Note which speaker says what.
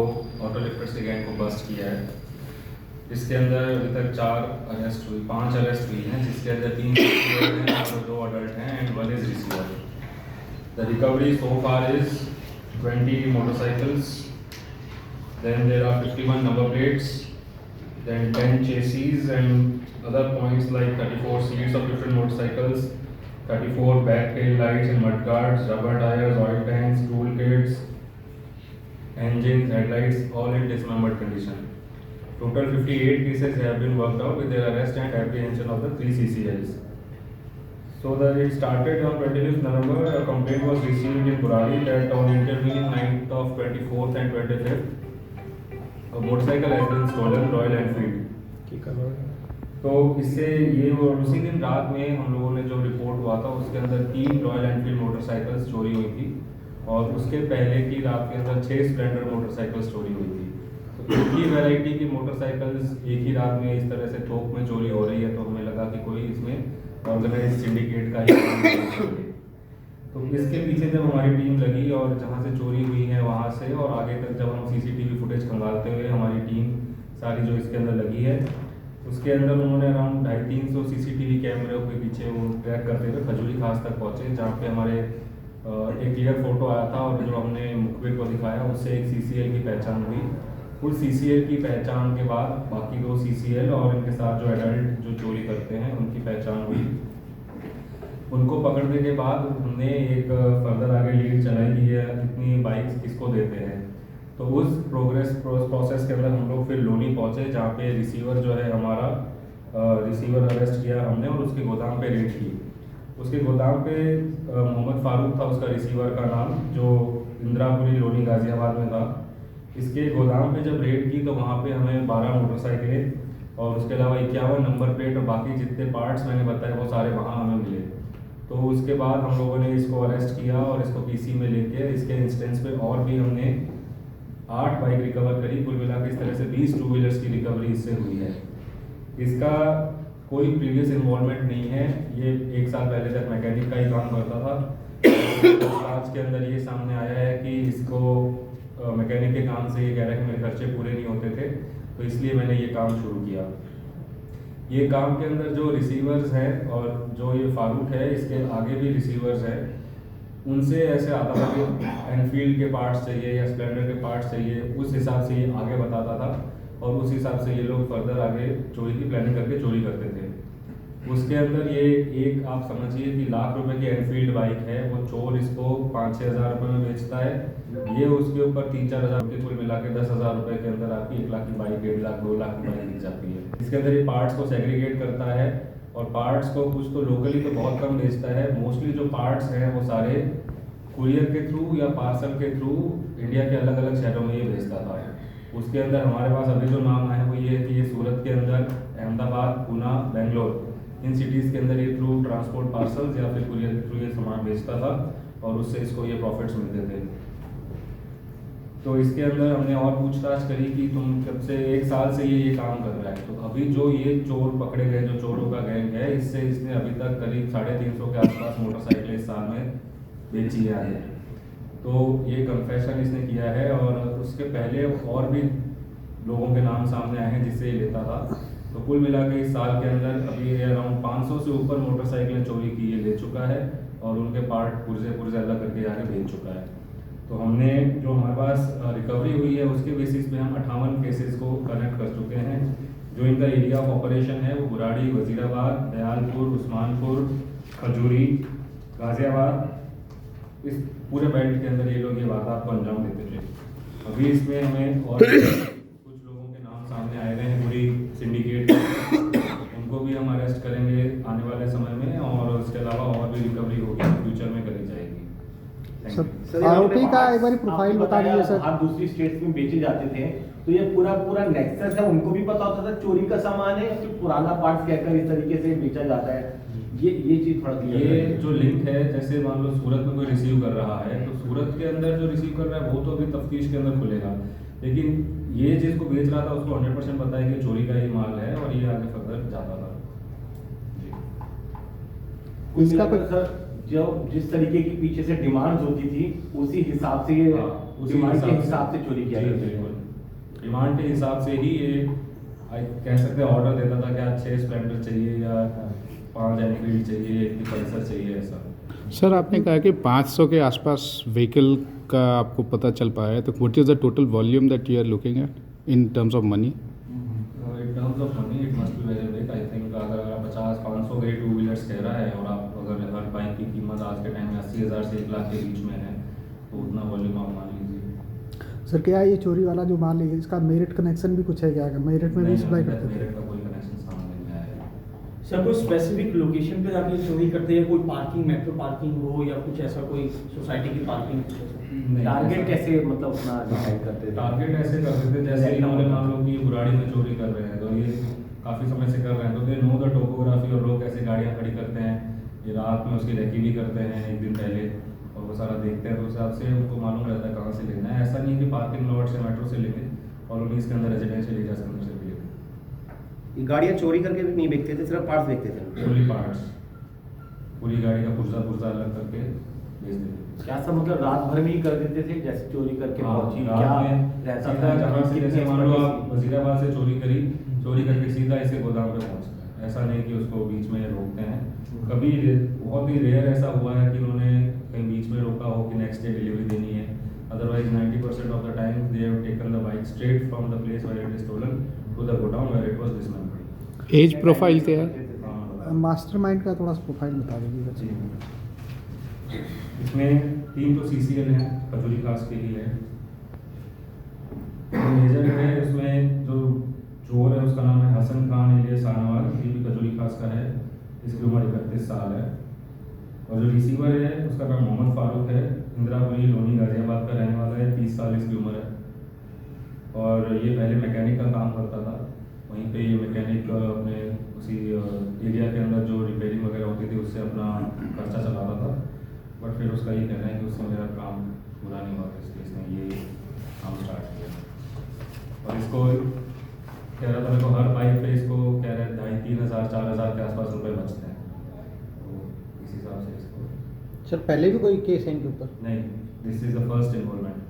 Speaker 1: Auto lifters की gang को bast किया है। इसके अंदर अभी तक 5 अरेस्ट हुई हैं, जिसके अंदर 3 हैं और 2 अडल्ट हैं and 1 is receiver. The recovery so far is 20 motorcycles, then there are 51 number plates, then 10 chassis and other points like 34 seats of different motorcycles, 34 back tail lights and mud guards, rubber tires, oil tanks, toolkits, engines, headlights, all in dismembered condition. Total 58 cases have been worked out with their arrest and apprehension of the 3 CCLs. So it started on 25th November. A complaint was received in Burari that on intervening night of 24th and 25th, a motorcycle has been stolen, Royal Enfield. तो इससे ये उसी दिन रात में हम लोगों ने जो रिपोर्ट हुआ था उसके अंदर 3 रॉयल एनफील्ड मोटरसाइकिल्स चोरी हुई थी और उसके पहले की रात के अंदर 6 स्प्लेंडर मोटरसाइकिल्स चोरी हुई थी। तो एक ही वैरायटी की मोटरसाइकिल्स एक ही रात में इस तरह से थोक में चोरी हो रही है, तो हमें लगा कि कोई इसमें ऑर्गेनाइज सिंडिकेट का ही तो इसके पीछे जब हमारी टीम लगी और जहाँ से चोरी हुई है वहाँ से और आगे तक जब हम सीसीटीवी फुटेज खंगालते हुए हमारी टीम सारी जो इसके अंदर लगी है, उसके अंदर उन्होंने अराउंड 250-300 सीसीटीवी कैमरे के पीछे वो ट्रैक करते हुए खजूरी खास तक पहुँचे, जहाँ पे हमारे एक क्लियर फोटो आया था और जो हमने मुखबिर को दिखाया उससे एक सीसीएल की पहचान हुई। उस सीसीएल की पहचान के बाद बाकी 2 सीसीएल और इनके साथ जो एडल्ट जो चोरी करते हैं उनकी पहचान हुई। उनको पकड़ने के बाद हमने एक फर्दर आगे लीड चलाई कि है कितनी बाइक्स किसको देते हैं। तो उस प्रोसेस के अंदर हम लोग फिर लोनी पहुंचे, जहाँ पे रिसीवर जो है हमारा रिसीवर अरेस्ट किया हमने और उसके गोदाम पे रेड की। उसके गोदाम पे मोहम्मद फारूक था उसका रिसीवर का नाम, जो इंदिरापुरी लोनी गाजियाबाद में था। इसके गोदाम पे जब रेड की तो वहाँ पे हमें 12 मोटरसाइकिलें और उसके अलावा 51 नंबर प्लेट और बाकी जितने पार्ट्स मैंने बताए वो सारे वहाँ हमें मिले। तो उसके बाद हम लोगों ने इसको अरेस्ट किया और इसको पीसी में लेके इसके इंस्टेंस पे और भी हमने 8 बाइक रिकवर करी। कुल मिला के इस तरह से 20 टू व्हीलर्स की रिकवरी इससे हुई है। इसका कोई प्रीवियस इन्वॉल्वमेंट नहीं है, ये 1 साल पहले तक मैकेनिक का ही काम करता था। आज के अंदर ये सामने आया है कि इसको मैकेनिक के काम से ये कह रहा है कि मेरे खर्चे पूरे नहीं होते थे, तो इसलिए मैंने ये काम शुरू किया। ये काम के अंदर जो रिसीवर्स हैं और जो ये फारूक है इसके आगे भी रिसीवर्स हैं, उनसे ऐसे आता था कि एनफील्ड के पार्ट्स चाहिए या स्प्लेंडर के पार्ट्स चाहिए, उस हिसाब से ये आगे बताता था और उस हिसाब से ये लोग फर्दर आगे चोरी की प्लानिंग करके चोरी करते थे। उसके अंदर ये एक आप समझिए कि लाख रुपए की एनफील्ड बाइक है, वो चोर इसको 5-6 हज़ार रुपये में बेचता है। ये उसके ऊपर 3-4 हज़ार रुपये कुल मिला के 10 हज़ार रुपये के अंदर आपकी 1 लाख की बाइक, 1.5 लाख 2 लाख की बाइक मिल जाती है। इसके अंदर ये पार्ट्स को सेग्रीगेट करता है और पार्ट्स को कुछ तो लोकली तो बहुत कम बेचता है, मोस्टली जो पार्ट्स हैं वो सारे कुरियर के थ्रू या पार्सल के थ्रू इंडिया के अलग अलग शहरों में ये भेजता था। उसके अंदर हमारे पास अभी जो नाम आए वो ये है कि ये सूरत के अंदर, अहमदाबाद, पूना, बेंगलोर, इन सिटीज़ के अंदर ये थ्रू ट्रांसपोर्ट पार्सल्स या फिर कुरियर के थ्रू ये सामान बेचता था और उससे इसको ये प्रॉफिट्स मिलते थे। तो इसके अंदर हमने और पूछताछ करी कि तुम कब से 1 साल से ये काम कर रहा है। तो अभी जो ये चोर पकड़े गए, जो चोरों का गैंग है, इससे इसने अभी तक करीब 350 के आसपास मोटरसाइकिलें इस साल में बेची है। तो ये कन्फेशन इसने किया है और उसके पहले और भी लोगों के नाम सामने आए हैं जिससे ये लेता था। तो कुल मिला के इस साल के अंदर अभी अराउंड 500 से ऊपर मोटरसाइकिलें चोरी की ये ले चुका है और उनके पार्ट पुर्जे अलग करके आगे बेच चुका है। तो हमने जो हमारे पास रिकवरी हुई है उसके बेसिस पे हम 58 केसेस को कनेक्ट कर चुके हैं। जो इनका एरिया ऑफ ऑपरेशन है वो बुराड़ी, वजीराबाद, दयालपुर, उस्मानपुर, खजूरी, गाजियाबाद, इस पूरे बेल्ट के अंदर ये लोग ये वारदात को अंजाम देते थे। अभी इसमें हमें और कुछ लोगों के नाम सामने आए हुए हैं पूरी सिंडिकेट, उनको भी हम अरेस्ट करेंगे आने वाले समय में और उसके अलावा और भी रिकवरी होगी, फ्यूचर में करी जाएगी।
Speaker 2: आरोपी का एक बार प्रोफाइल बता दीजिए सर।
Speaker 3: आप दूसरी स्टेट्स में बेचे जाते थे तो ये पूरा नेक्सस है, उनको भी पता होता था चोरी का सामान है, फिर पुराना पार्ट्स कहकर इस तरीके से बेचा जाता है। ये चीज थोड़ा
Speaker 1: ये जो लिंक है, जैसे मान लो सूरत में कोई रिसीव कर रहा है तो सूरत के अंदर जो रिसीव कर रहा है वो तो अभी तफ्तीश के अंदर खुलेगा, लेकिन ये जिसको बेच रहा था उसको 100% पता है कि चोरी का ही माल है और ये आगे फर्दर जाता था।
Speaker 3: इसका सर जो जिस तरीके की पीछे से डिमांड्स होती थी उसी हिसाब से ये डिमांड के हिसाब से चोरी किया।
Speaker 1: बिल्कुल। डिमांड के हिसाब से ही ये कह सकते हैं ऑर्डर देता था कि आज 6 स्प्लेंडर चाहिए या 5 एनफील्ड चाहिए, 1 पल्सर चाहिए, ऐसा।
Speaker 4: सर आपने कहा कि 500 के आसपास व्हीकल का आपको पता चल पाया है, तो what is the total volume that you are looking at in terms of money?
Speaker 1: In terms of money it must be very big. I think अगर 50-500 के 2 व्हीलर्स कह रहा है और आप अगर हर बाइक की कीमत आज के टाइम में 80,000 से 1 लाख के बीच में है, तो उतना वॉल्यूम आप मान लीजिए।
Speaker 2: सर क्या ये चोरी वाला जो माल है इसका मेरिट कनेक्शन भी कुछ है क्या? मेरिट में भी सप्लाई करते थे?
Speaker 1: मेरिट का कोई कनेक्शन सामने नहीं आया है।
Speaker 5: सर कोई स्पेसिफिक लोकेशन पे जाके चोरी करते हैं, कोई पार्किंग, मेट्रो पार्किंग हो या कुछ ऐसा, कोई सोसाइटी की पार्किंग, कुछ ऐसा?
Speaker 3: टारगेट कैसे मतलब अपना डिसाइड करते थे?
Speaker 1: टारगेट ऐसे करते थे जैसे इन्होंने मान लो कि बुराड़ी में चोरी कर रहे हैं, तो ये काफ़ी समय से कर रहे हैं, तो दे नो द टोपोग्राफी और लोग कैसे गाड़ियाँ खड़ी करते हैं, ये रात में उसकी रेकी भी करते हैं 1 दिन पहले, और वो सारा देखते हैं, तो उस हिसाब से उनको मालूम रहता है कहाँ से लेना है। ऐसा नहीं है कि पार्किंग लॉट से मेट्रो से लेंगे, कॉलोनीज के अंदर रेजिडेंशियल एरियाज के अंदर से भी लेंगे।
Speaker 6: ये गाड़ियाँ चोरी करके भी नहीं बेचते थे, सिर्फ पार्ट्स बेचते थे।
Speaker 1: फुली पार्ट्स, पूरी गाड़ी का पुर्जा अलग करके बेच देंगे।
Speaker 3: क्या सब मतलब रात भर में ही कर देते थे, जैसे चोरी करके पहुंची, क्या रहता था?
Speaker 1: जहाँ से जैसे मान लो आप
Speaker 3: कितने
Speaker 1: वजीराबाद से चोरी करके सीधा इसे गोदाम पे पहुँचता है, ऐसा नहीं कि उसको बीच में रोकते हैं। कभी बहुत ही रेयर ऐसा हुआ है कि उन्होंने कहीं बीच में रोका हो कि नेक्स्ट डे डिलीवरी देनी है, otherwise 90% of the time they have taken the bike straight from the place where it is stolen to the godown where it was dismantled.
Speaker 4: Age profile क्या है?
Speaker 2: मास्टरमाइंड का थोड़ा सा प्रोफाइल बता दीजिए।
Speaker 1: जी, इसमें 3 तो CCL हैं, खजूरी खास के ही है। मेजर है उसमें जो चोर है उसका नाम है हसन खान एलियास शाहनवाज, ये भी खजूरी खास का है, इसकी उम्र 31 साल है। और जो रिसीवर है उसका नाम मोहम्मद फारूक है, इंदिरापुरी लोनी गाजियाबाद का रहने वाला है, 30 साल इसकी उम्र है। और ये पहले मैकेनिक का काम करता था, वहीं पे ये मैकेनिक अपने उसी एरिया के अंदर जो रिपेयरिंग वगैरह होती थी उससे अपना खर्चा चलाता था। बट फिर उसका ये कहना है कि उससे मेरा काम पूरा नहीं हुआ, इसलिए इसने ये काम स्टार्ट किया। और इसको कह रहा था मेरे को हर बाइक पे इसको कह रहे 2,500, 3,000, 4,000 के आसपास रुपए बचते हैं, तो इस हिसाब से इसको।
Speaker 7: सर पहले भी कोई केस है इनके ऊपर?
Speaker 1: नहीं, this is the first involvement.